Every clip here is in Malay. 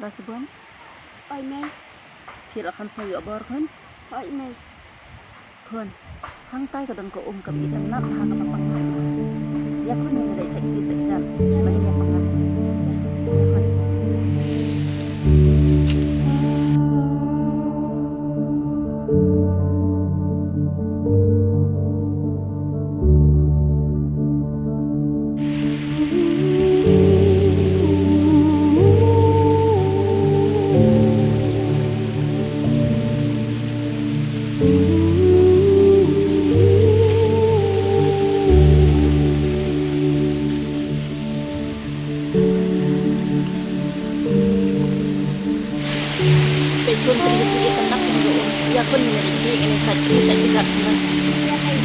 Basibon, Oi mày, Phil akan saya abor kan? oi mày, Kan, hang tay ka dan ko kami itan nak ha ka papang. Ya kun yang ada cek di sejan. Bagi ya pangan. Ya kun. Kun kondisi ikan nak yang doon. Ya kun yang ini saya tidak senang. ya mày.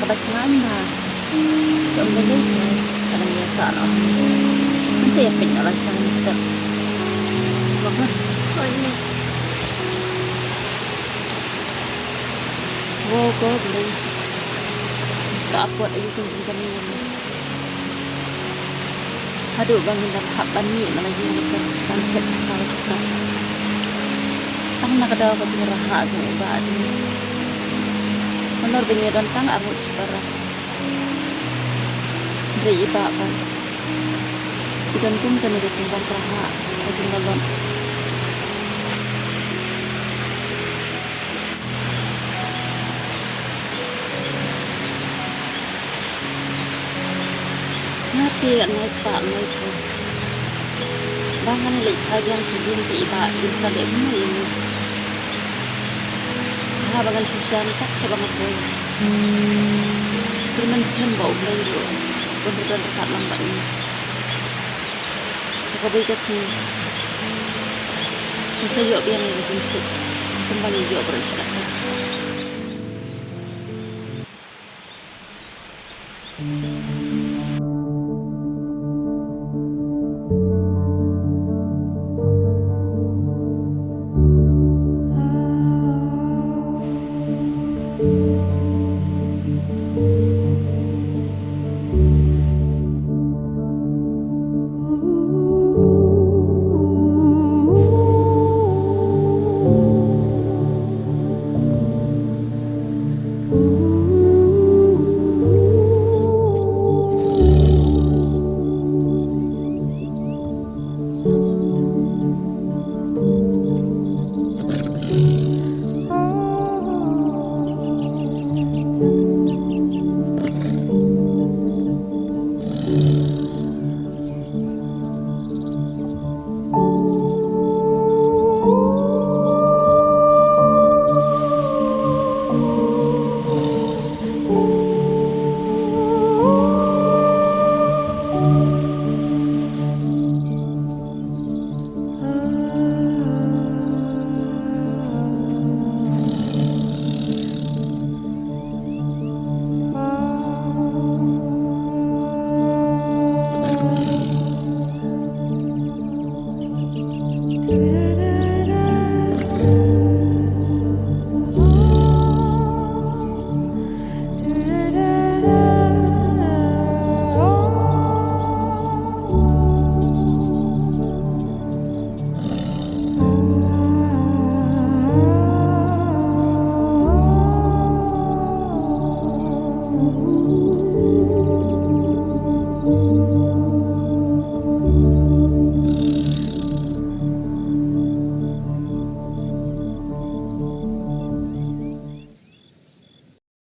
kabasyangan Dom lagi kadang biasa lah. Kan saya pengen alasyan step. Maka Ôi mẹ. wow ko beli. Kaapot ayu tunggu kami ni. Aduh bangun dah hapan ni lagi besar dan kecil suka. Tang nak ada apa cuma raha aja ubah aja. Menor bini rantang arut separa. Dari iba apa? Idan pun kena kecimbang raha aja ngalon. Ngapi kan mas pak mereka. Bangan lihat yang sedih di iba bisa dek mana ini. Bangan susah tak sebangat boy. Firman sih bau beli lo. Bener-bener dekat lambat ini. Aku beri kasih. Saya yuk biar ni jinsik. Kembali yuk bersyarat.